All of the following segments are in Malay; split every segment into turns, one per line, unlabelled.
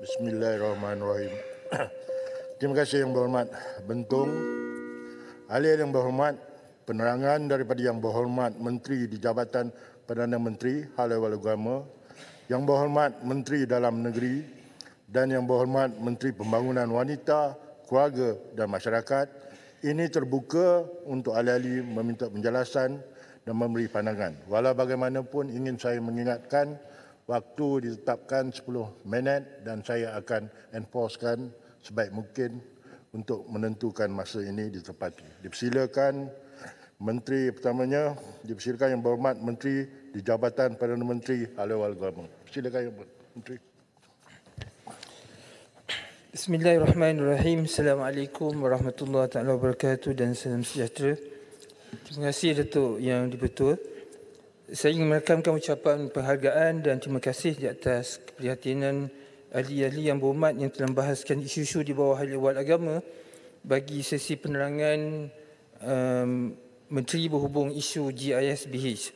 Bismillahirrahmanirrahim. Terima kasih Yang Berhormat Bentong. Ahli yang berhormat, penerangan daripada Yang Berhormat Menteri di Jabatan Perdana Menteri Hal Ehwal Agama, Yang Berhormat Menteri Dalam Negeri dan Yang Berhormat Menteri Pembangunan Wanita, Keluarga dan Masyarakat ini terbuka untuk ahli-ahli meminta penjelasan dan memberi pandangan. Walau bagaimanapun ingin saya mengingatkan waktu ditetapkan 10 minit dan saya akan enforcekan sebaik mungkin untuk menentukan masa ini ditepati. Dipersilakan Menteri pertamanya, dipersilakan Yang Berhormat Menteri di Jabatan Perdana Menteri Hal Ehwal Agama. Silakan Yang Berhormat Menteri.
Bismillahirrahmanirrahim. Assalamualaikum warahmatullahi taala wabarakatuh dan salam sejahtera. Terima kasih Datuk Yang Dipertua. Saya ingin merakamkan ucapan penghargaan dan terima kasih di atas keprihatinan ahli-ahli yang berhormat yang telah membahaskan isu-isu di bawah Hal Ehwal Agama bagi sesi penerangan Menteri berhubung isu GISBH.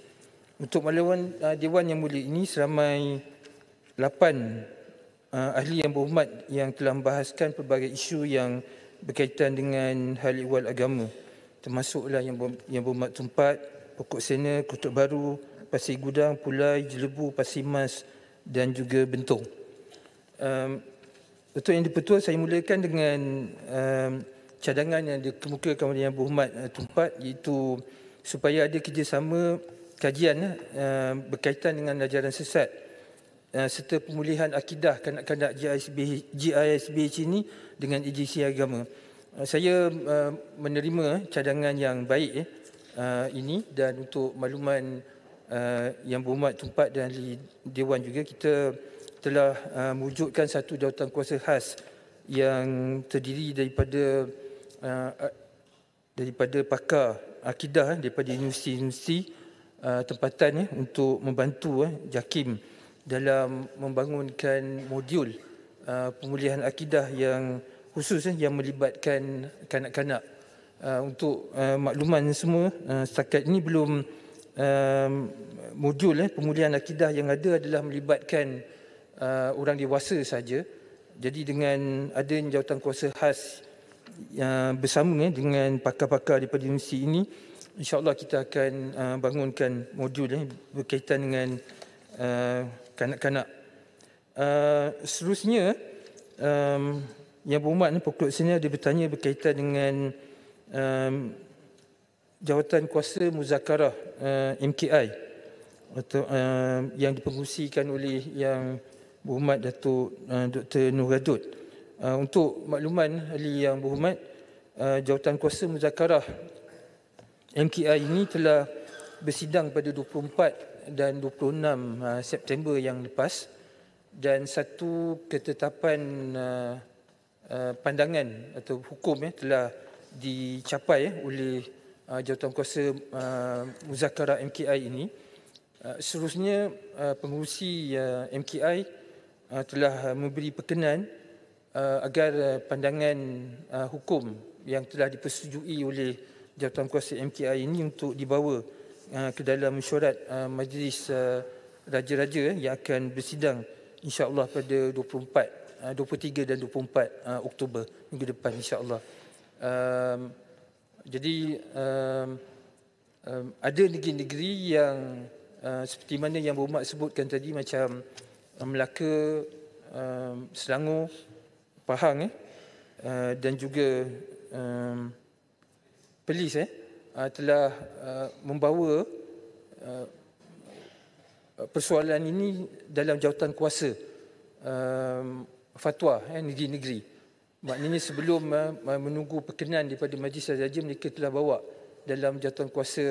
Untuk maluan Dewan Yang Mulia ini seramai 8 ahli yang berhormat yang telah membahaskan pelbagai isu yang berkaitan dengan Hal Ehwal Agama, termasuklah yang berhormat Tumpat, Pokok Sena, Kotak Baru, Pasir Gudang, Pulai, Jelebu, Pasir Mas dan juga Bentong. Datuk Yang Dipertua, saya mulakan dengan cadangan yang dikemukakan oleh Yang Berhormat Tumpat, iaitu supaya ada kerjasama kajian berkaitan dengan ajaran sesat serta pemulihan akidah kanak-kanak GISBH ini dengan agensi agama. Saya menerima cadangan yang baik ini, dan untuk makluman Yang Berhormat Tumpat dan ahli Dewan juga, kita telah mewujudkan satu jawatankuasa khas yang terdiri daripada pakar akidah daripada universiti-universiti tempatan untuk membantu JAKIM dalam membangunkan modul pemulihan akidah yang khusus yang melibatkan kanak-kanak. Untuk makluman semua, setakat ini belum modul pemulihan akidah yang ada adalah melibatkan orang dewasa saja. Jadi dengan adanya jawatankuasa khas bersama dengan pakar-pakar daripada universiti ini, insya-Allah kita akan bangunkan modul berkaitan dengan kanak-kanak. Seterusnya, Yang Berhormat Pokok Sena dia bertanya berkaitan dengan jawatankuasa muzakarah MKI atau yang dipengerusikan oleh Yang Berhormat Datuk Dr. Nur Radud. Untuk makluman ahli Yang Berhormat, jawatankuasa muzakarah MKI ini telah bersidang pada 24 dan 26 September yang lepas, dan satu ketetapan pandangan atau hukum telah dicapai oleh jawatankuasa muzakarah MKI ini. Seterusnya, pengerusi MKI telah memberi perkenan agar pandangan hukum yang telah dipersetujui oleh jawatankuasa MKI ini untuk dibawa ke dalam mesyuarat Majlis Raja-Raja yang akan bersidang insya-Allah pada 23 dan 24 Oktober minggu depan insya-Allah. Jadi ada negeri-negeri yang seperti mana Yang Berhormat sebutkan tadi, macam Melaka, Selangor, Pahang dan juga Perlis telah membawa persoalan ini dalam jawatankuasa fatwa negeri-negeri. Maknanya sebelum menunggu perkenan daripada Majlis Raja, mereka telah bawa dalam jawatankuasa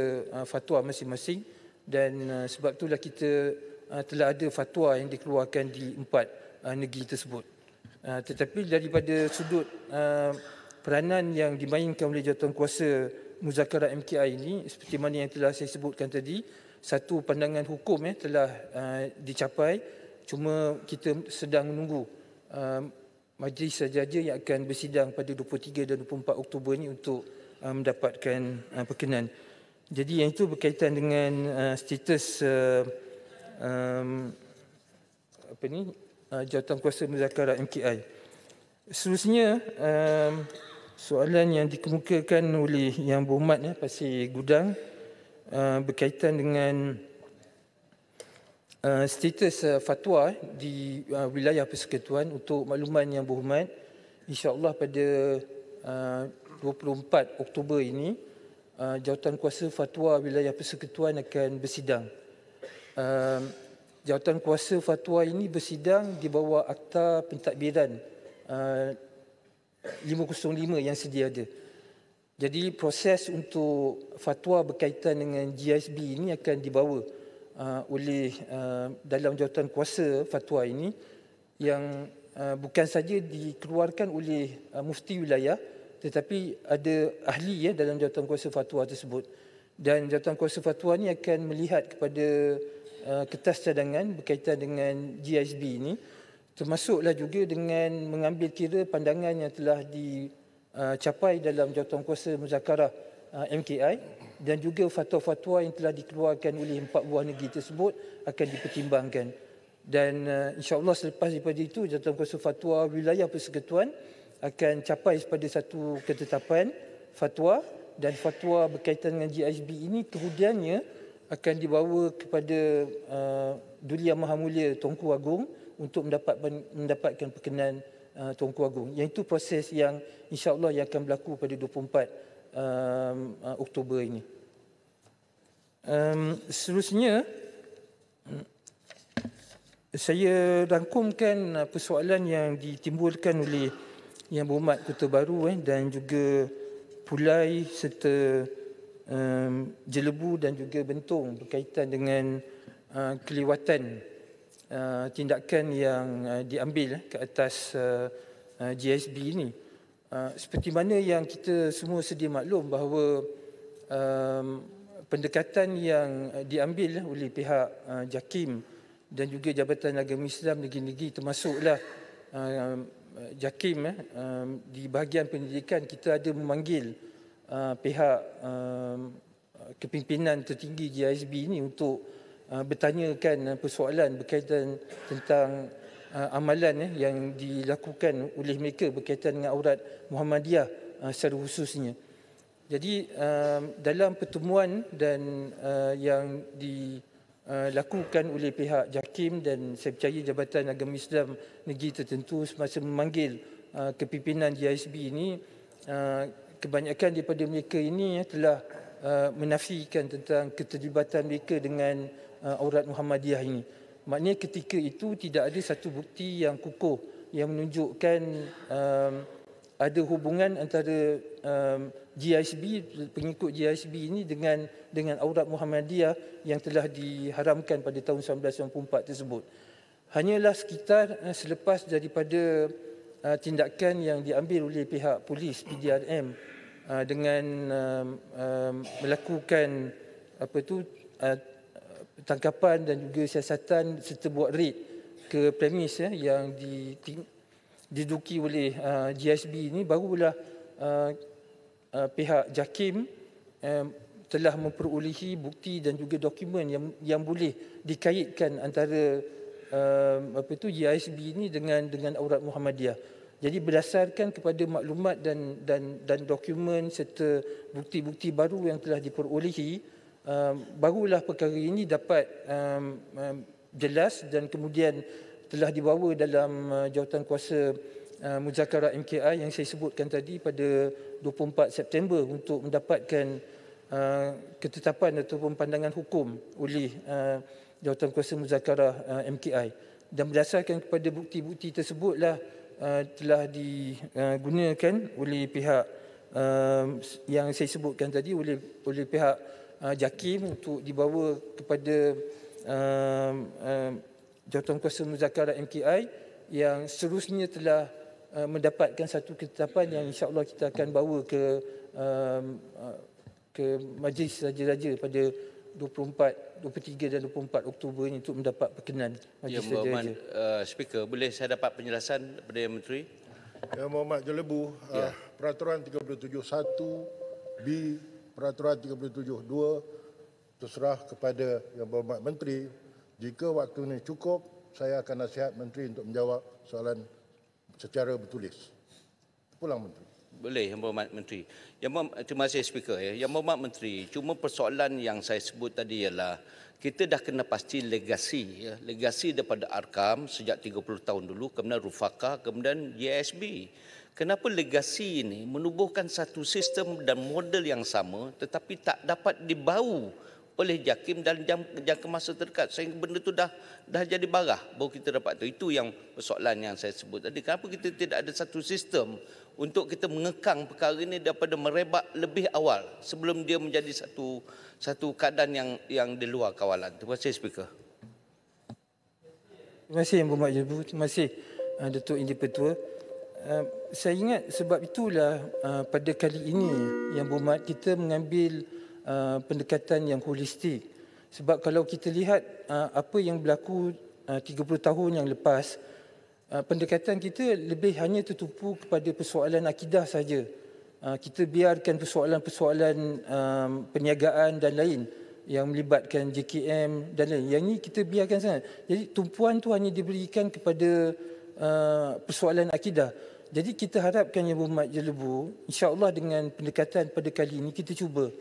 fatwa masing-masing, dan sebab itulah kita telah ada fatwa yang dikeluarkan di 4 negeri tersebut. Tetapi daripada sudut peranan yang dimainkan oleh jawatankuasa muzakarah MKI ini, seperti mana yang telah saya sebutkan tadi, satu pandangan hukum telah dicapai, cuma kita sedang menunggu Majlis Raja-Raja yang akan bersidang pada 23 dan 24 Oktober ini untuk mendapatkan perkenan. Jadi yang itu berkaitan dengan status Jawatankuasa Muzakarah MKI. Seterusnya, soalan yang dikemukakan oleh Yang Berhormat Pasir Gudang berkaitan dengan status fatwa di wilayah persekutuan. Untuk makluman Yang Berhormat, insya-Allah pada 24 Oktober ini Jawatankuasa Fatwa Wilayah Persekutuan akan bersidang. Jawatankuasa Fatwa ini bersidang di bawah Akta Pentadbiran 505 yang sedia ada. Jadi proses untuk fatwa berkaitan dengan GISB ini akan dibawa oleh dalam jawatankuasa fatwa ini yang bukan saja dikeluarkan oleh mufti wilayah, tetapi ada ahli dalam jawatankuasa fatwa tersebut. Dan jawatankuasa fatwa ini akan melihat kepada kertas cadangan berkaitan dengan GISB ini, termasuklah juga dengan mengambil kira pandangan yang telah dicapai dalam jawatankuasa muzakarah MKI dan juga fatwa-fatwa yang telah dikeluarkan oleh 4 buah negeri tersebut akan dipertimbangkan. Dan insya-Allah selepas daripada itu jawatankuasa fatwa wilayah persekutuan akan capai pada satu ketetapan fatwa, dan fatwa berkaitan dengan GISB ini kemudiannya akan dibawa kepada Duli Yang Maha Mulia Tunku Agong untuk mendapatkan perkenan Tunku Agong. Yang itu proses yang insya-Allah yang akan berlaku pada 24 Oktober ini. Seterusnya, saya rangkumkan persoalan yang ditimbulkan oleh Yang Berhormat Kota Baru dan juga Pulai serta Jelebu dan juga Bentong berkaitan dengan kelewatan tindakan yang diambil ke atas GISB ini. Seperti mana yang kita semua sedia maklum bahawa pendekatan yang diambil oleh pihak JAKIM dan juga Jabatan Agama Islam negeri-negeri, termasuklah JAKIM di bahagian pendidikan, kita ada memanggil pihak kepimpinan tertinggi GISB ini untuk bertanyakan persoalan berkaitan tentang amalan yang dilakukan oleh mereka berkaitan dengan aurat Muhammadiyah secara khususnya. Jadi dalam pertemuan dan yang dilakukan oleh pihak JAKIM dan saya percaya Jabatan Agama Islam negeri tertentu semasa memanggil kepimpinan GISB ini, kebanyakan daripada mereka ini telah menafikan tentang keterlibatan mereka dengan aurat Muhammadiyah ini. Maknanya ketika itu tidak ada satu bukti yang kukuh yang menunjukkan ada hubungan antara GISB, pengikut GISB ini dengan aurat Muhammadiyah yang telah diharamkan pada tahun 1994 tersebut. Hanyalah sekitar selepas daripada tindakan yang diambil oleh pihak polis PDRM dengan melakukan tangkapan dan juga siasatan serta buat raid ke premis yang diduduki oleh GISB ini, barulah pihak JAKIM telah memperolehi bukti dan juga dokumen yang boleh dikaitkan antara GISB ini dengan aurat Muhammadiyah. Jadi berdasarkan kepada maklumat dan dokumen serta bukti-bukti baru yang telah diperolehi, barulah perkara ini dapat jelas dan kemudian telah dibawa dalam jawatankuasa muzakarah MKI yang saya sebutkan tadi pada 24 September untuk mendapatkan ketetapan ataupun pandangan hukum oleh jawatankuasa muzakarah MKI. Dan berdasarkan kepada bukti-bukti tersebutlah telah digunakan oleh pihak yang saya sebutkan tadi, oleh pihak JAKIM untuk dibawa kepada jawatankuasa muzakarah MKI yang seterusnya telah mendapatkan satu ketetapan yang insya-Allah kita akan bawa ke Majlis Raja-Raja pada 23 dan 24 Oktober ini untuk mendapat perkenan Majlis Raja-Raja.
Speaker, boleh saya dapat penjelasan daripada Yang Menteri?
Yang Berhormat Jelebu, Peraturan 37.1B, Peraturan 37.2 terserah kepada Yang Berhormat Menteri. Jika waktu ini cukup, saya akan nasihat Menteri untuk menjawab soalan secara bertulis. Pulang Menteri.
Boleh, Yang Berhormat Menteri. Terima kasih Speaker. Yang Berhormat Menteri, cuma persoalan yang saya sebut tadi ialah kita dah kena pasti legasi. Legasi daripada Arkam sejak 30 tahun dulu, kemudian Rufaka, kemudian YSB. Kenapa legasi ini menubuhkan satu sistem dan model yang sama tetapi tak dapat dibau oleh JAKIM dalam jangka masa terdekat, sehingga benda itu dah jadi barah baru kita dapat tu. Itu yang persoalan yang saya sebut tadi. Kenapa kita tidak ada satu sistem untuk kita mengekang perkara ini daripada merebak lebih awal sebelum dia menjadi satu keadaan yang di luar kawalan. Terima kasih Speaker.
Terima kasih Yang Berhormat Jebu. Terima kasih Datuk Indi Petua. Saya ingat sebab itulah pada kali ini Yang Berhormat kita mengambil pendekatan yang holistik. Sebab kalau kita lihat apa yang berlaku 30 tahun yang lepas, pendekatan kita lebih hanya tertumpu kepada persoalan akidah saja. Kita biarkan persoalan-persoalan perniagaan dan lain yang melibatkan JKM dan lain. Yang ini kita biarkan sangat. Jadi tumpuan tu hanya diberikan kepada persoalan akidah. Jadi kita harapkan Yang Berhormat Jelebu, insya-Allah dengan pendekatan pada kali ini kita cuba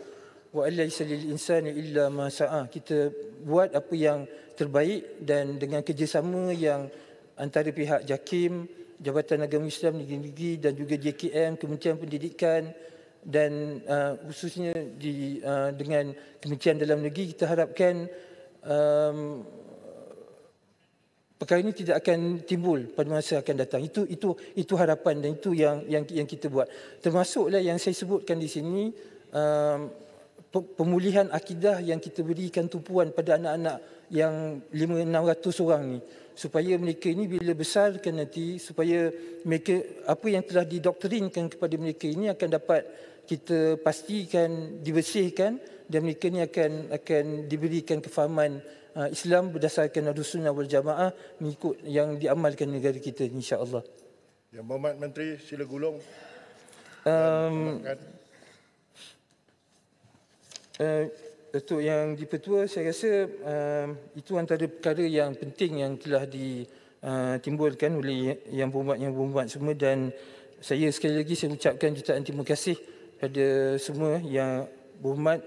wa alaysa lil insani illa ma sa'a. Kita buat apa yang terbaik dan dengan kerjasama yang antara pihak JAKIM, Jabatan Agama Islam Negeri-Negeri dan juga JKM, Kementerian Pendidikan dan khususnya dengan Kementerian Dalam Negeri, kita harapkan perkara ini tidak akan timbul pada masa akan datang. Itu harapan dan itu yang kita buat. Termasuklah yang saya sebutkan di sini, pemulihan akidah yang kita berikan tumpuan pada anak-anak yang 500-600 orang ni, supaya mereka ini bila besarkan nanti, supaya mereka apa yang telah didoktrinkan kepada mereka ini akan dapat kita pastikan dibersihkan dan mereka ini akan diberikan kefahaman Islam berdasarkan Ahlussunnah wal Jamaah mengikut yang diamalkan negara kita, insya-Allah.
Yang Berhormat Menteri, sila gulung.
Datuk Yang Dipertua, saya rasa itu antara perkara yang penting yang telah ditimbulkan oleh Yang Berhormat semua, dan saya sekali lagi saya ucapkan jutaan terima kasih pada semua yang berhormat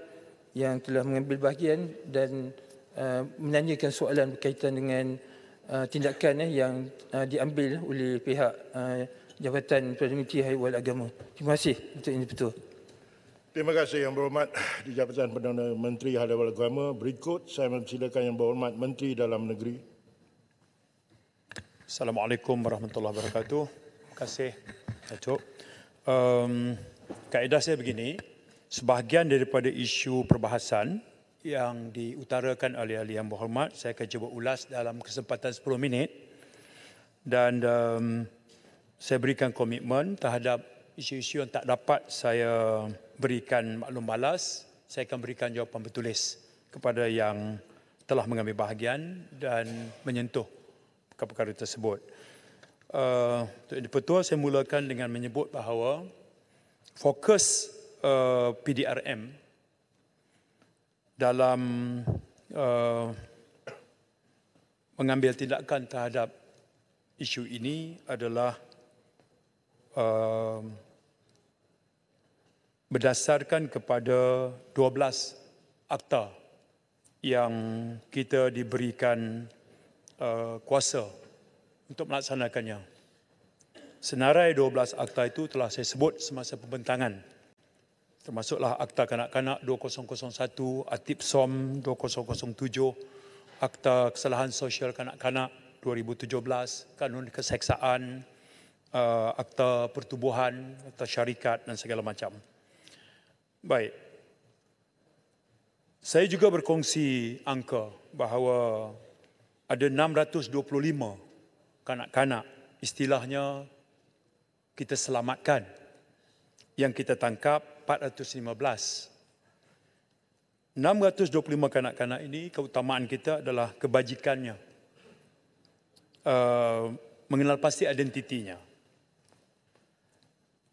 yang telah mengambil bahagian dan menanyakan soalan berkaitan dengan tindakan yang diambil oleh pihak Jabatan Perdana Menteri Haiwan Agama. Terima kasih Datuk Yang Dipertua.
Terima kasih Yang Berhormat di Jabatan Perdana Menteri Haiwan Agama. Berikut saya mempersilakan Yang Berhormat Menteri Dalam Negeri.
Assalamualaikum warahmatullahi wabarakatuh. Terima kasih Datuk. Kaedah saya begini, sebahagian daripada isu perbahasan yang diutarakan oleh ahli Yang Berhormat, saya akan cuba ulas dalam kesempatan 10 minit dan saya berikan komitmen terhadap isu-isu yang tak dapat saya berikan maklum balas, saya akan berikan jawapan bertulis kepada yang telah mengambil bahagian dan menyentuh perkara-perkara tersebut. Untuk Dipertua, saya mulakan dengan menyebut bahawa fokus PDRM dalam mengambil tindakan terhadap isu ini adalah berdasarkan kepada 12 akta yang kita diberikan kuasa untuk melaksanakannya. Senarai 12 akta itu telah saya sebut semasa pembentangan, termasuklah Akta Kanak-Kanak 2001, Atip SOM 2007, Akta Kesalahan Sosial Kanak-Kanak 2017, Kanun Keseksaan, Akta Pertubuhan, Akta Syarikat dan segala macam. Baik. Saya juga berkongsi angka bahawa ada 625 kanak-kanak istilahnya kita selamatkan, yang kita tangkap 415. 625 kanak-kanak ini, keutamaan kita adalah kebajikannya, mengenal pasti identitinya.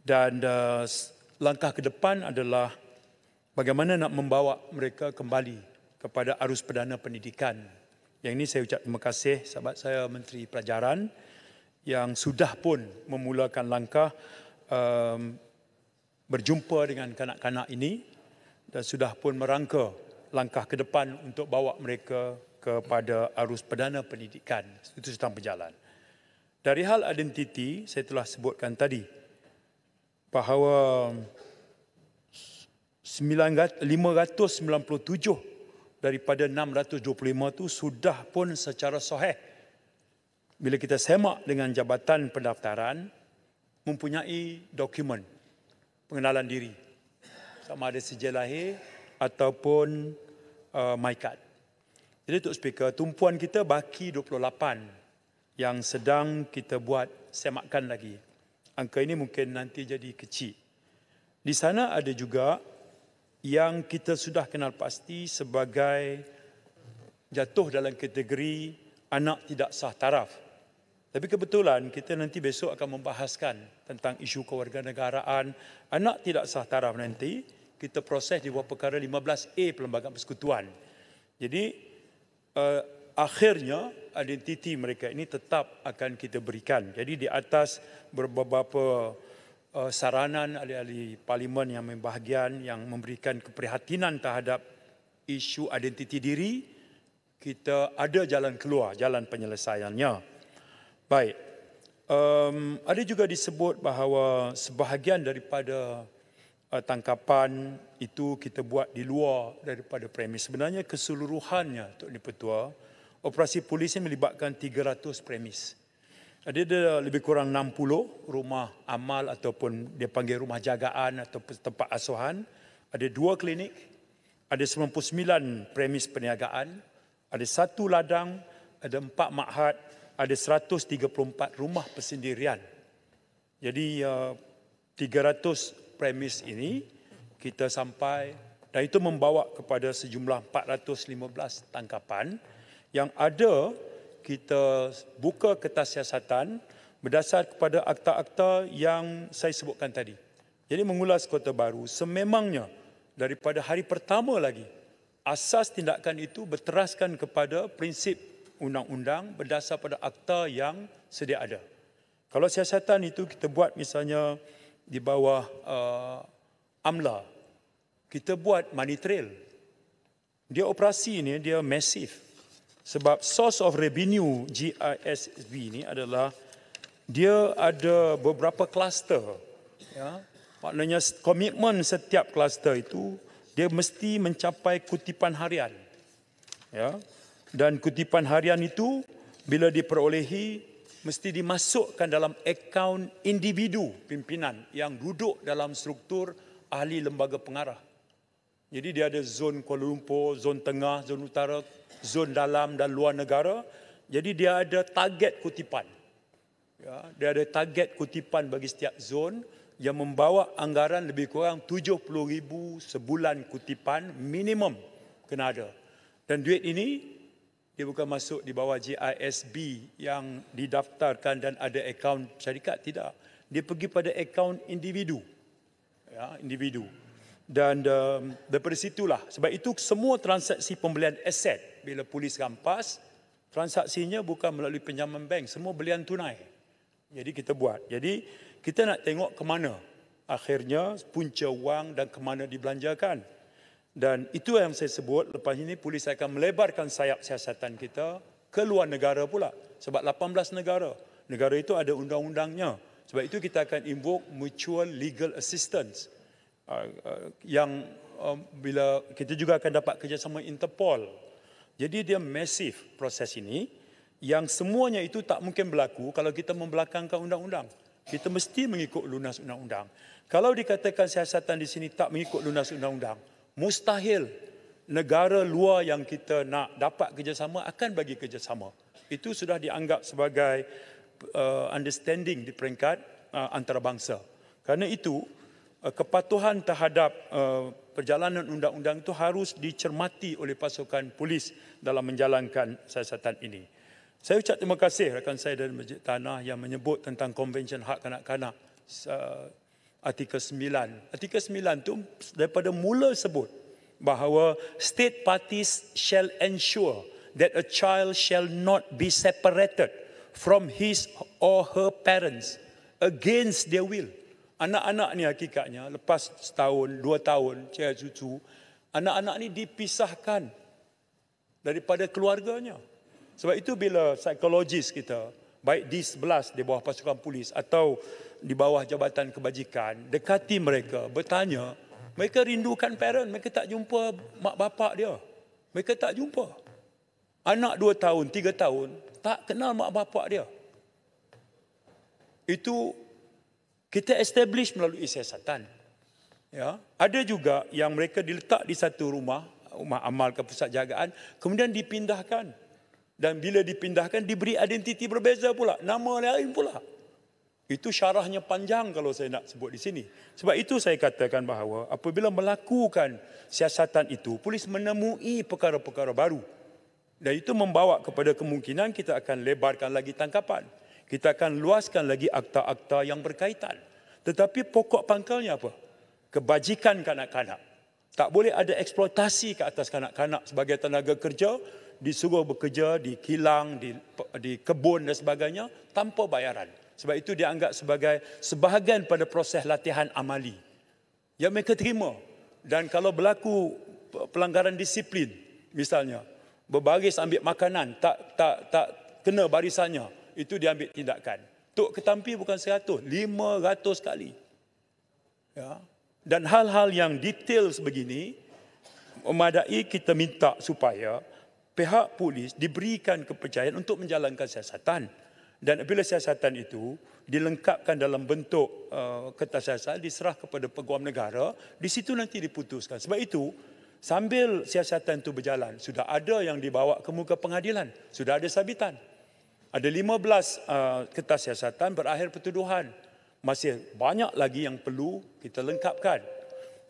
Dan langkah ke depan adalah bagaimana nak membawa mereka kembali kepada arus perdana pendidikan Yang ini saya ucap terima kasih sahabat saya Menteri Pelajaran yang sudah pun memulakan langkah berjumpa dengan kanak-kanak ini dan sudah pun merangka langkah ke depan untuk bawa mereka kepada arus perdana pendidikan. Itu sedang berjalan. Dari hal identiti, saya telah sebutkan tadi bahawa 597 daripada 625 itu sudah pun secara sahih. Bila kita semak dengan Jabatan Pendaftaran, mempunyai dokumen pengenalan diri. Sama ada sijil lahir ataupun MyCard. Jadi Tok Speaker, tumpuan kita baki 28 yang sedang kita buat semakan lagi. Angka ini mungkin nanti jadi kecil. Di sana ada juga yang kita sudah kenal pasti sebagai jatuh dalam kategori anak tidak sah taraf. Tapi kebetulan kita nanti besok akan membahaskan tentang isu kewarganegaraan anak tidak sah taraf nanti. Kita proses di bawah perkara 15A Perlembagaan Persekutuan. Jadi akhirnya identiti mereka ini tetap akan kita berikan. Jadi di atas beberapa saranan ahli-ahli parlimen yang membahagian yang memberikan keprihatinan terhadap isu identiti diri, kita ada jalan keluar, jalan penyelesaiannya. Baik, ada juga disebut bahawa sebahagian daripada tangkapan itu kita buat di luar daripada premis. Sebenarnya keseluruhannya, Tok Dipertua, operasi polis ini melibatkan 300 premis. Ada lebih kurang 60 rumah amal ataupun dia panggil rumah jagaan atau tempat asuhan. Ada 2 klinik, ada 99 premis perniagaan, ada 1 ladang, ada 4 makhad, ada 134 rumah persendirian. Jadi 300 premis ini kita sampai dan itu membawa kepada sejumlah 415 tangkapan yang ada kita buka kertas siasatan berdasar kepada akta-akta yang saya sebutkan tadi. Jadi mengulas Kota Baru, sememangnya daripada hari pertama lagi, asas tindakan itu berteraskan kepada prinsip undang-undang berdasar pada akta yang sedia ada. Kalau siasatan itu kita buat misalnya di bawah AMLA, kita buat money trail. Dia operasi ini, dia masif. Sebab source of revenue GISB ini adalah dia ada beberapa kluster. Ya. Maknanya komitmen setiap kluster itu dia mesti mencapai kutipan harian. Ya. Dan kutipan harian itu bila diperolehi mesti dimasukkan dalam akaun individu pimpinan yang duduk dalam struktur ahli lembaga pengarah. Jadi dia ada zon Kuala Lumpur, zon tengah, zon utara, zon dalam dan luar negara. Jadi dia ada target kutipan. Ya, dia ada target kutipan bagi setiap zon yang membawa anggaran lebih kurang 70,000 sebulan kutipan minimum kena ada. Dan duit ini dia bukan masuk di bawah GISB yang didaftarkan dan ada akaun syarikat, tidak. Dia pergi pada akaun individu. Ya, individu. Dan daripada situlah, sebab itu semua transaksi pembelian aset, bila polis rampas, transaksinya bukan melalui pinjaman bank, semua belian tunai. Jadi kita buat. Jadi kita nak tengok ke mana akhirnya punca wang dan ke mana dibelanjakan. Dan itu yang saya sebut, lepas ini polis akan melebarkan sayap siasatan kita ke luar negara pula. Sebab 18 negara. Negara itu ada undang-undangnya. Sebab itu kita akan invoke mutual legal assistance. Yang bila kita juga akan dapat kerjasama Interpol. Jadi dia masif proses ini. Yang semuanya itu tak mungkin berlaku kalau kita membelakangkan undang-undang. Kita mesti mengikut lunas undang-undang. Kalau dikatakan siasatan di sini tak mengikut lunas undang-undang, mustahil negara luar yang kita nak dapat kerjasama akan bagi kerjasama. Itu sudah dianggap sebagai understanding di peringkat antarabangsa. Kerana itu, kepatuhan terhadap perjalanan undang-undang itu harus dicermati oleh pasukan polis dalam menjalankan siasatan ini. Saya ucap terima kasih rakan saya dari Masjid Tanah yang menyebut tentang Konvensyen Hak Kanak-Kanak Artikel 9. Artikel 9 itu daripada mula sebut bahawa state parties shall ensure that a child shall not be separated from his or her parents against their will. Anak-anak ni hakikatnya lepas setahun, 2 tahun, cahaya cucu, anak-anak ni dipisahkan daripada keluarganya. Sebab itu bila psikologis kita, baik di 11 di bawah pasukan polis atau di bawah jabatan kebajikan, dekati mereka, bertanya, mereka rindukan parent, mereka tak jumpa mak bapak dia. Mereka tak jumpa. Anak 2 tahun, 3 tahun, tak kenal mak bapak dia. Itu kita establish melalui siasatan. Ya, ada juga yang mereka diletak di satu rumah amal ke pusat jagaan, kemudian dipindahkan. Dan bila dipindahkan, diberi identiti berbeza pula, nama lain pula. Itu syarahnya panjang kalau saya nak sebut di sini. Sebab itu saya katakan bahawa apabila melakukan siasatan itu, polis menemui perkara-perkara baru. Dan itu membawa kepada kemungkinan kita akan lebarkan lagi tangkapan. Kita akan luaskan lagi akta-akta yang berkaitan. Tetapi pokok pangkalnya apa? Kebajikan kanak-kanak. Tak boleh ada eksploitasi ke atas kanak-kanak sebagai tenaga kerja, disuruh bekerja di kilang, di kebun dan sebagainya tanpa bayaran. Sebab itu dianggap sebagai sebahagian pada proses latihan amali yang mereka terima. Dan kalau berlaku pelanggaran disiplin, misalnya berbaris ambil makanan tak kena barisannya, itu diambil tindakan. Tok ketampi bukan 100, 500 kali. Ya. Dan hal-hal yang detail sebegini memadai kita minta supaya pihak polis diberikan kepercayaan untuk menjalankan siasatan. Dan apabila siasatan itu dilengkapkan dalam bentuk kertas siasat, diserah kepada peguam negara, di situ nanti diputuskan. Sebab itu, sambil siasatan itu berjalan, sudah ada yang dibawa ke muka pengadilan, sudah ada sabitan. Ada 15 kertas siasatan berakhir pertuduhan. Masih banyak lagi yang perlu kita lengkapkan.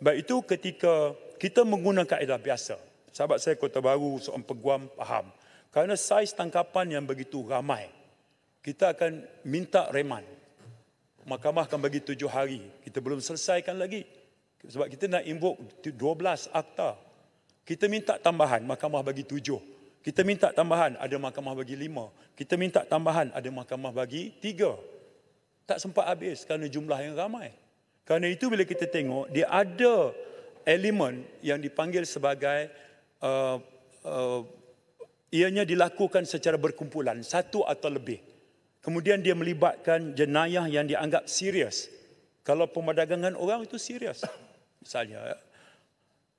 Sebab itu ketika kita menggunakan kaedah biasa, sahabat saya Kota Baru, seorang peguam faham, kerana saiz tangkapan yang begitu ramai, kita akan minta reman. Mahkamah akan bagi 7 hari. Kita belum selesaikan lagi. Sebab kita nak invoke 12 akta. Kita minta tambahan, mahkamah bagi 7. Kita minta tambahan, ada mahkamah bagi 5. Kita minta tambahan, ada mahkamah bagi 3. Tak sempat habis kerana jumlah yang ramai. Kerana itu bila kita tengok, dia ada elemen yang dipanggil sebagai ianya dilakukan secara berkumpulan, 1 atau lebih. Kemudian dia melibatkan jenayah yang dianggap serius. Kalau pemerdagangan orang itu serius, misalnya.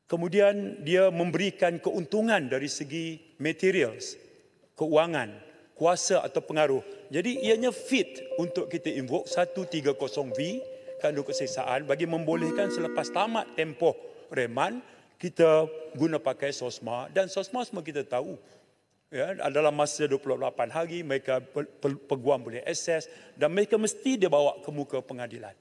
Kemudian dia memberikan keuntungan dari segi materials, keuangan, kuasa atau pengaruh. Jadi ianya fit untuk kita invoke 130V kandung keseksaan bagi membolehkan selepas tamat tempoh reman, kita guna pakai SOSMA. Dan SOSMA semua kita tahu. Ya, dalam masa 28 hari, mereka peguam boleh akses dan mereka mesti dibawa ke muka pengadilan.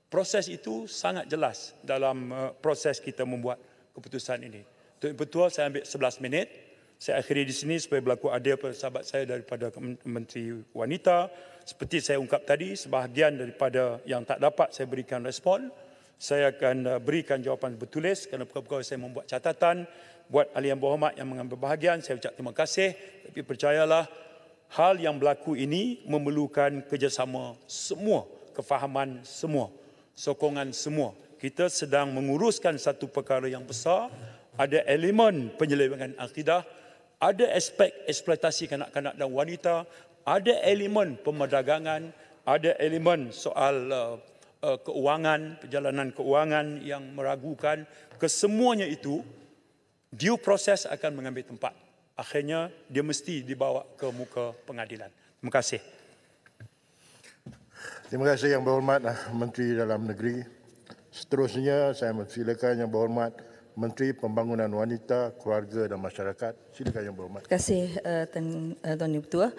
Proses itu sangat jelas dalam proses kita membuat keputusan ini. Untuk betul saya ambil 11 minit. Saya akhiri di sini supaya berlaku adil pada sahabat saya daripada Menteri Wanita. Seperti saya ungkap tadi, sebahagian daripada yang tak dapat saya berikan respon. Saya akan berikan jawapan bertulis kerana perkara-perkara saya membuat catatan. Buat ahli yang berhormat yang mengambil bahagian, saya ucap terima kasih. Tapi percayalah, hal yang berlaku ini memerlukan kerjasama semua, kefahaman semua, sokongan semua. Kita sedang menguruskan satu perkara yang besar, ada elemen penyelewengan akidah, ada aspek eksploitasi kanak-kanak dan wanita, ada elemen pemerdagangan, ada elemen soal keuangan, perjalanan keuangan yang meragukan. Kesemuanya itu, due process akan mengambil tempat. Akhirnya, dia mesti dibawa ke muka pengadilan. Terima kasih.
Terima kasih Yang Berhormat Menteri Dalam Negeri. Seterusnya, saya mempersilakan Yang Berhormat Menteri Pembangunan Wanita, Keluarga dan Masyarakat. Silakan Yang Berhormat.
Terima kasih Tuan Ibu Ketua.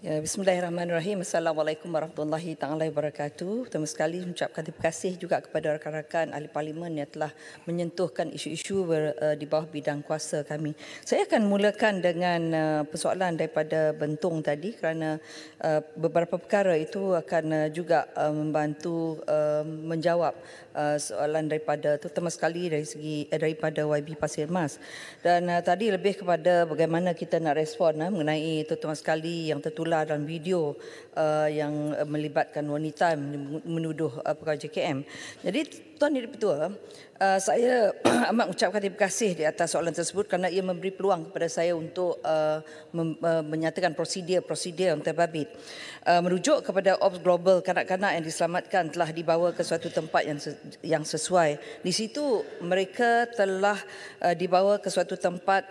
Ya, Bismillahirrahmanirrahim. Assalamualaikum warahmatullahi taala wabarakatuh. Pertama sekali mengucapkan terima kasih juga kepada rakan-rakan ahli parlimen yang telah menyentuhkan isu-isu di bawah bidang kuasa kami. Saya akan mulakan dengan persoalan daripada Bentong tadi kerana beberapa perkara itu akan juga membantu menjawab soalan daripada terutama sekali dari daripada YB Pasir Mas. Dan tadi lebih kepada bagaimana kita nak respon mengenai tuan-tuan sekali yang tertular dalam video yang melibatkan wanita menuduh pegawai JKM. Jadi Tuan Yang Dipertua, saya amat mengucapkan terima kasih di atas soalan tersebut kerana ia memberi peluang kepada saya untuk menyatakan prosedur yang terbabit. Merujuk kepada Ops Global, kanak-kanak yang diselamatkan telah dibawa ke suatu tempat yang sesuai. Di situ mereka telah dibawa ke suatu tempat,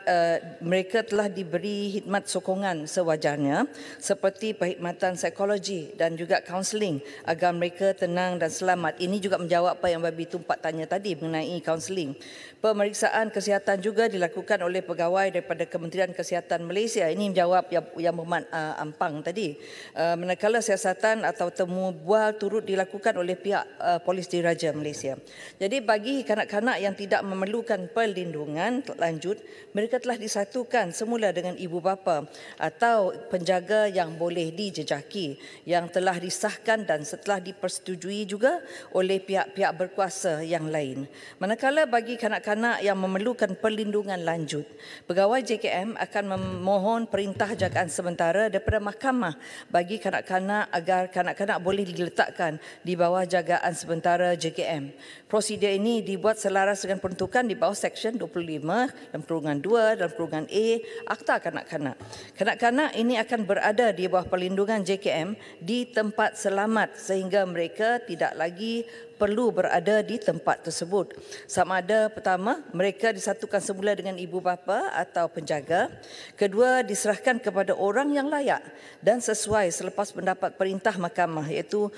mereka telah diberi khidmat sokongan sewajarnya seperti perkhidmatan psikologi dan juga kaunseling agar mereka tenang dan selamat. Ini juga menjawab apa yang Babi Tumpak tanya tadi mengenai kaunseling. Pemeriksaan kesihatan juga dilakukan oleh pegawai daripada Kementerian Kesihatan Malaysia. Ini menjawab Yang Berhormat Ampang tadi. Manakala siasatan atau temu bual turut dilakukan oleh pihak Polis Diraja Malaysia. Jadi bagi kanak-kanak yang tidak memerlukan perlindungan lanjut, mereka telah disatukan semula dengan ibu bapa atau penjaga yang boleh dijejaki, yang telah disahkan dan setelah dipersetujui juga oleh pihak-pihak berkuasa yang lain. Manakala bagi kanak-kanak yang memerlukan perlindungan lanjut, pegawai JKM akan memohon perintah jagaan sementara daripada mahkamah bagi kanak-kanak agar kanak-kanak boleh diletakkan di bawah jagaan sementara JKM. Prosedur ini dibuat selaras dengan peruntukan di bawah Seksyen 25 dalam kurungan 2 dalam kurungan A Akta Kanak-kanak. Kanak-kanak ini akan berada di bawah perlindungan JKM di tempat selamat sehingga mereka tidak lagi perlu berada di tempat tersebut. Sama ada pertama, mereka disatukan semula dengan ibu bapa atau penjaga. Kedua, diserahkan kepada orang yang layak dan sesuai selepas mendapat perintah mahkamah, iaitu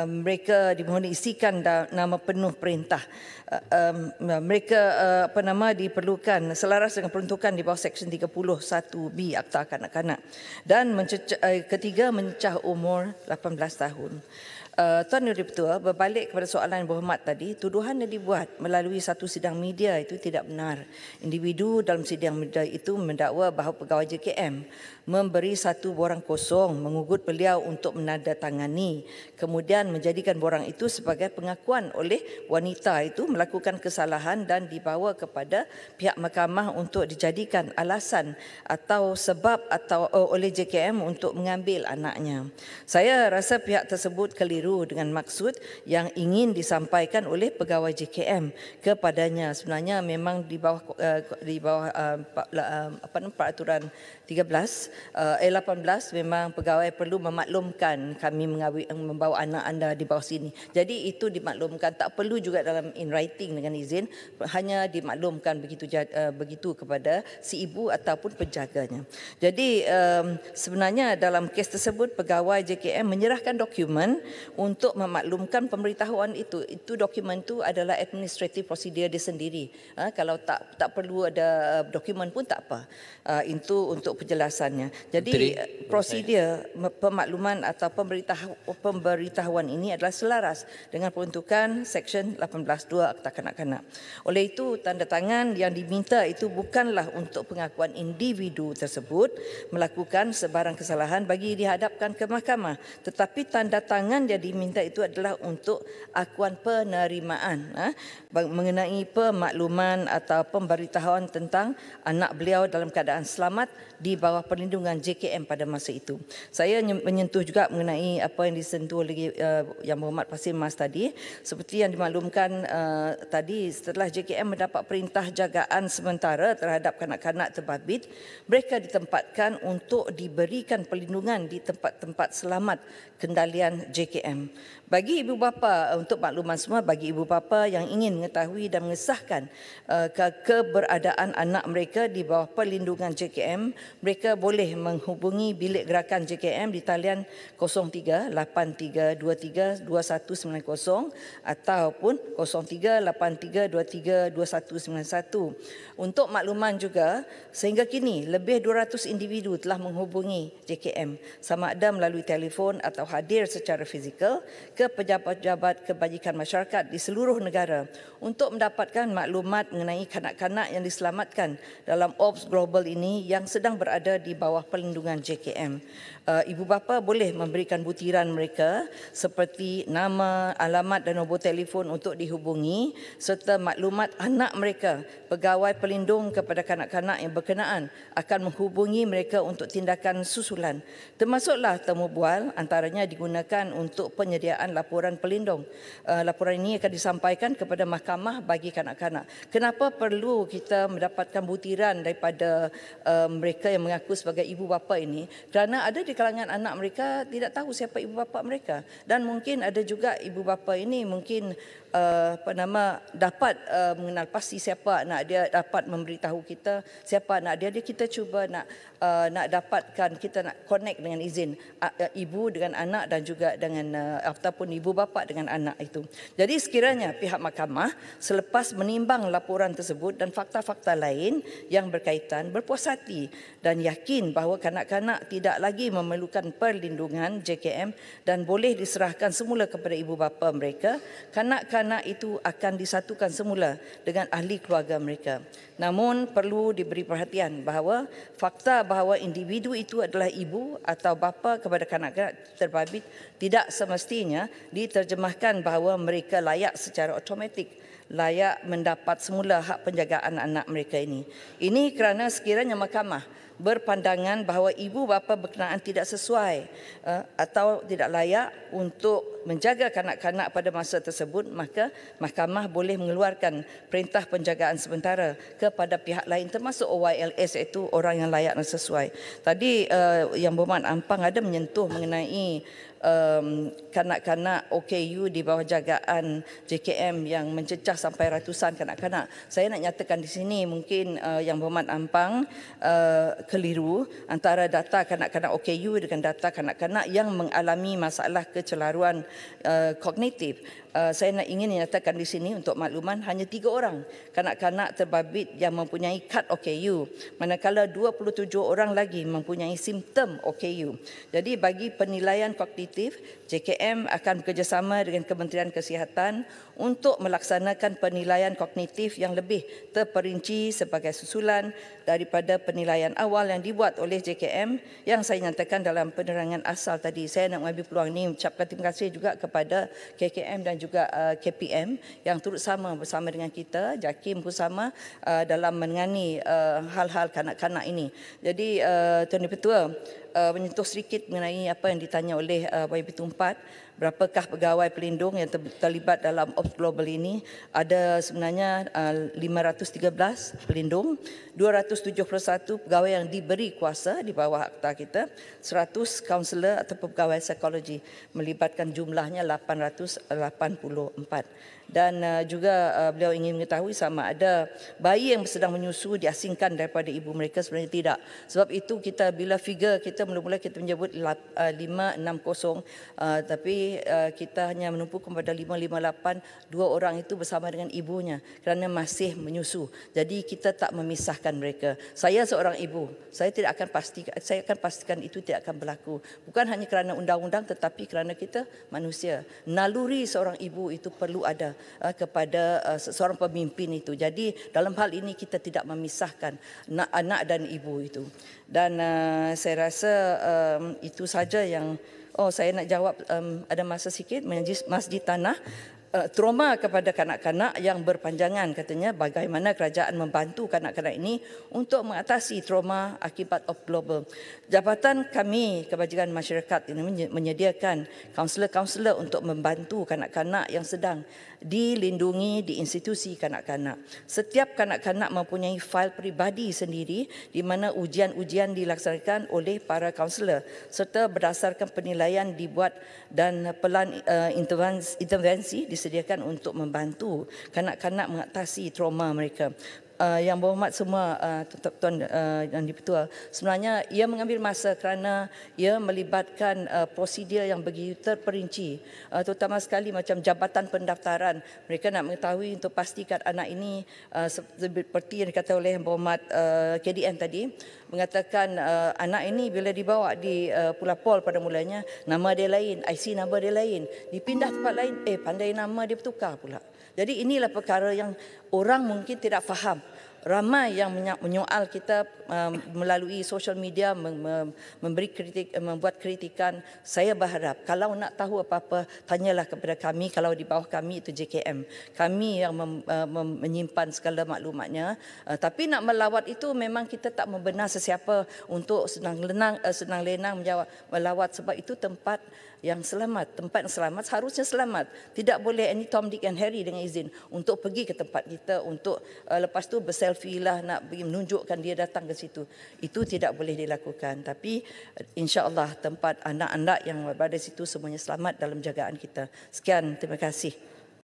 mereka dimohon isikan nama penuh perintah. Mereka diperlukan selaras dengan peruntukan di bawah Seksyen 31B Akta Kanak-kanak. Dan ketiga, mencecah umur 18 tahun. Tuan Yang Dipertua, berbalik kepada soalan yang berhormat tadi, tuduhan yang dibuat melalui satu sidang media itu tidak benar. Individu dalam sidang media itu mendakwa bahawa pegawai JKM memberi satu borang kosong mengugut beliau untuk menandatangani, kemudian menjadikan borang itu sebagai pengakuan oleh wanita itu melakukan kesalahan dan dibawa kepada pihak mahkamah untuk dijadikan alasan atau sebab atau oleh JKM untuk mengambil anaknya. Saya rasa pihak tersebut keliru dengan maksud yang ingin disampaikan oleh pegawai JKM kepadanya. Sebenarnya memang di bawah peraturan 18 memang pegawai perlu memaklumkan kami membawa anak anda di bawah sini. Jadi itu dimaklumkan, tak perlu juga dalam in writing dengan izin, hanya dimaklumkan begitu kepada si ibu ataupun penjaganya. Jadi sebenarnya dalam kes tersebut pegawai JKM menyerahkan dokumen untuk memaklumkan pemberitahuan itu. Itu dokumen itu adalah administrative procedure dia sendiri. Kalau tak perlu ada dokumen pun tak apa. Itu untuk penjelasannya. Jadi prosedur pemakluman atau pemberitahuan ini adalah selaras dengan peruntukan Seksyen 18(2) Akta Kanak-kanak. Oleh itu, tanda tangan yang diminta itu bukanlah untuk pengakuan individu tersebut melakukan sebarang kesalahan bagi dihadapkan ke mahkamah, tetapi tanda tangan yang diminta itu adalah untuk akuan penerimaan mengenai pemakluman atau pemberitahuan tentang anak beliau dalam keadaan selamat di bawah perlindungan JKM pada masa itu. Saya menyentuh juga mengenai apa yang disentuh oleh Yang Berhormat Pasir Mas tadi. Seperti yang dimaklumkan tadi, setelah JKM mendapat perintah jagaan sementara terhadap kanak-kanak terbabit, mereka ditempatkan untuk diberikan perlindungan di tempat-tempat selamat kendalian JKM. Bagi ibu bapa, untuk makluman semua, bagi ibu bapa yang ingin mengetahui dan mengesahkan keberadaan anak mereka di bawah perlindungan JKM, mereka boleh menghubungi bilik gerakan JKM di talian 0383232190 ataupun 0383232191. Untuk makluman juga, sehingga kini lebih 200 individu telah menghubungi JKM, sama ada melalui telefon atau hadir secara fizikal ke pejabat-pejabat kebajikan masyarakat di seluruh negara untuk mendapatkan maklumat mengenai kanak-kanak yang diselamatkan dalam Ops Global ini yang sedang berada di bawah perlindungan JKM. Ibu bapa boleh memberikan butiran mereka seperti nama, alamat dan nombor telefon untuk dihubungi serta maklumat anak mereka, pegawai pelindung kepada kanak-kanak yang berkenaan akan menghubungi mereka untuk tindakan susulan. Termasuklah temu bual antaranya digunakan untuk penyediaan laporan pelindung. Laporan ini akan disampaikan kepada mahkamah bagi kanak-kanak. Kenapa perlu kita mendapatkan butiran daripada mereka yang mengaku sebagai ibu bapa ini? Kerana ada di kalangan anak mereka tidak tahu siapa ibu bapa mereka, dan mungkin ada juga ibu bapa ini mungkin dapat mengenal pasti siapa anak dia, dapat memberitahu kita siapa anak dia. Kita cuba nak dapatkan, kita nak connect dengan izin ibu dengan anak dan juga dengan ataupun ibu bapa dengan anak itu. Jadi sekiranya pihak mahkamah selepas menimbang laporan tersebut dan fakta-fakta lain yang berkaitan, berpuas hati dan yakin bahawa kanak-kanak tidak lagi memerlukan perlindungan JKM dan boleh diserahkan semula kepada ibu bapa mereka, kanak-kanak itu akan disatukan semula dengan ahli keluarga mereka. Namun perlu diberi perhatian bahawa fakta bahawa individu itu adalah ibu atau bapa kepada kanak-kanak terbabit tidak semestinya diterjemahkan bahawa mereka layak secara automatik layak mendapat semula hak penjagaan anak mereka ini. Ini kerana sekiranya mahkamah berpandangan bahawa ibu bapa berkenaan tidak sesuai atau tidak layak untuk menjaga kanak-kanak pada masa tersebut, maka mahkamah boleh mengeluarkan perintah penjagaan sementara kepada pihak lain termasuk OYLS, iaitu orang yang layak dan sesuai. Tadi Yang Berhormat Ampang ada menyentuh mengenai kanak-kanak OKU di bawah jagaan JKM yang mencecah sampai ratusan kanak-kanak. Saya nak nyatakan di sini mungkin Yang Berhormat Ampang keliru antara data kanak-kanak OKU dengan data kanak-kanak yang mengalami masalah kecelaruan kognitif. Saya nak ingin nyatakan di sini untuk makluman hanya 3 orang kanak-kanak terbabit yang mempunyai kad OKU, manakala 27 orang lagi mempunyai simptom OKU. Jadi bagi penilaian kognitif, JKM akan bekerjasama dengan Kementerian Kesihatan untuk melaksanakan penilaian kognitif yang lebih terperinci sebagai susulan daripada penilaian awal yang dibuat oleh JKM yang saya nyatakan dalam penerangan asal tadi. Saya nak mengambil peluang ini mengucapkan terima kasih juga kepada KKM dan juga KPM yang turut sama bersama dengan kita, JAKIM pun sama dalam menangani hal-hal kanak-kanak ini. Jadi Tuan Ketua menyentuh sedikit mengenai apa yang ditanya oleh YB Tumpat, berapakah pegawai pelindung yang terlibat dalam Ops Global ini. Ada sebenarnya 513 pelindung, 271 pegawai yang diberi kuasa di bawah akta kita, 100 kaunselor atau pegawai psikologi, melibatkan jumlahnya 884. Dan juga beliau ingin mengetahui sama ada bayi yang sedang menyusu diasingkan daripada ibu mereka. Sebenarnya tidak. Sebab itu kita bila figure kita mula-mula kita menyebut 560, tapi kita hanya menumpu kepada 558, 2 orang itu bersama dengan ibunya kerana masih menyusu. Jadi kita tak memisahkan mereka. Saya seorang ibu, saya akan pastikan itu tidak akan berlaku. Bukan hanya kerana undang-undang tetapi kerana kita manusia. Naluri seorang ibu itu perlu ada kepada seorang pemimpin itu. Jadi dalam hal ini kita tidak memisahkan anak dan ibu itu. Dan saya rasa itu saja yang saya nak jawab. Ada masa sikit Masjid Tanah. Trauma kepada kanak-kanak yang berpanjangan, katanya bagaimana kerajaan membantu kanak-kanak ini untuk mengatasi trauma akibat Ops Global. Jabatan kami Kebajikan Masyarakat ini menyediakan kaunselor-kaunselor untuk membantu kanak-kanak yang sedang dilindungi di institusi kanak-kanak. Setiap kanak-kanak mempunyai fail peribadi sendiri di mana ujian-ujian dilaksanakan oleh para kaunselor serta berdasarkan penilaian dibuat dan pelan intervensi disediakan untuk membantu kanak-kanak mengatasi trauma mereka. Yang berhormat semua Tuan dan Dipertua, sebenarnya ia mengambil masa kerana ia melibatkan prosedur yang begitu terperinci, terutama sekali macam jabatan pendaftaran. Mereka nak mengetahui untuk pastikan anak ini seperti yang dikata oleh Yang Berhormat KDM tadi, mengatakan anak ini bila dibawa di Pulapol pada mulanya nama dia lain, IC nama dia lain, dipindah tempat lain pandai nama dia bertukar pula. Jadi inilah perkara yang orang mungkin tidak faham. ramai yang menyoal kita melalui social media, memberi kritik, membuat kritikan. Saya berharap kalau nak tahu apa-apa, tanyalah kepada kami. Kalau di bawah kami itu JKM. Kami yang menyimpan segala maklumatnya. Tapi nak melawat itu memang kita tak membenar sesiapa untuk senang lenang melawat, sebab itu tempat yang selamat. Tempat yang selamat seharusnya selamat. Tidak boleh any Tom, Dick and Harry dengan izin untuk pergi ke tempat kita, untuk lepas tu berselfie lah, nak pergi menunjukkan dia datang ke situ. Itu tidak boleh dilakukan. Tapi insya-Allah tempat anak-anak yang berada di situ semuanya selamat dalam jagaan kita. Sekian, terima kasih.